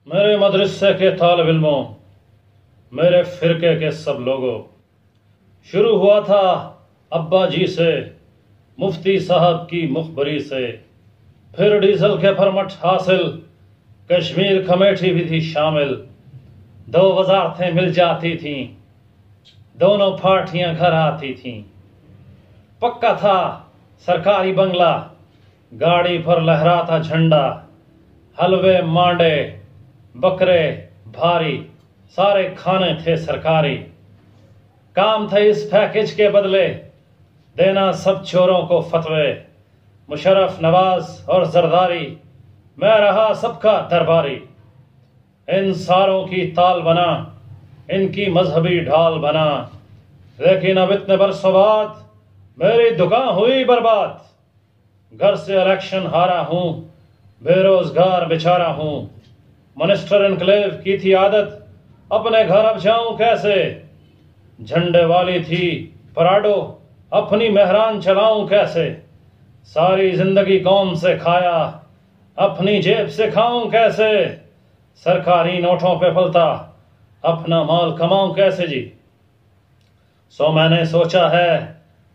میرے مدرسے کے طالب علموں، میرے فرقے کے سب لوگوں، شروع ہوا تھا ابا جی سے، مفتی صاحب کی مخبری سے، پھر ڈیزل کے پرمٹ حاصل، کشمیر کمیٹی بھی تھی شامل، 2 وزارتیں مل جاتی تھیں، دونوں پارٹیاں گھر آتی تھیں، پکا تھا سرکاری بنگلہ، گاڑی پر لہراتا جھنڈا، حلوے مانڈے بکرے بھاری، سارے کھانے تھے سرکاری، کام تھے اس پیکج کے بدلے دینا سب چوروں کو فتوے، مشرف نواز اور زرداری، میں رہا سب کا درباری، ان ساروں کی تال بنا، ان کی مذہبی ڈھال بنا، لیکن اب اتنے برسوں بعد میری دکان ہوئی برباد، گھر سے الیکشن ہارا ہوں، بے روزگار بیچارہ ہوں، منسٹر انکلیو کی تھی عادت، اپنے گھر اب جاؤں کیسے، جھنڈے والی تھی پراڈو، اپنی مہران چلاؤں کیسے، ساری زندگی قوم سے کھایا، اپنی جیب سے کھاؤں کیسے، سرکاری نوٹوں پہ پلتا، اپنا مال کماؤں کیسے جی۔ سو میں نے سوچا ہے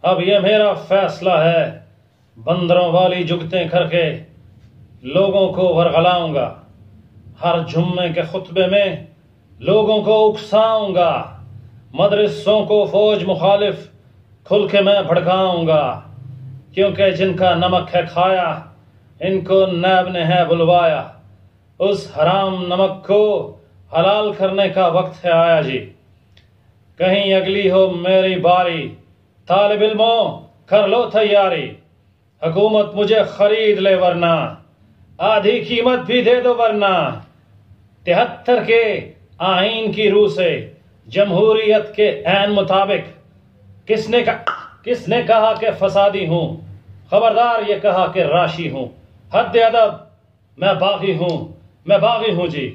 اب یہ میرا فیصلہ ہے، بندروں والی جگتیں کر کے لوگوں کو ورغلاؤں گا، ہر جمعے کے خطبے میں لوگوں کو اکساؤں گا، مدرسوں کو فوج مخالف کھل کے میں بھڑکاؤں گا، کیونکہ جن کا نمک ہے کھایا ان کو نیب نے ہے بلوایا، اس حرام نمک کو حلال کرنے کا وقت ہے آیا جی، کہیں اگلی ہو میری باری، طالب علموں کر لو تیاری، حکومت مجھے خرید لے ورنہ آدھی قیمت بھی دے دو ورنہ، 73 کے آئین کی روح سے جمہوریت کے عین مطابق، کس نے کہا کہ فسادی ہوں، خبردار یہ کہا کہ راشی ہوں، حد ادب میں باغی ہوں جی۔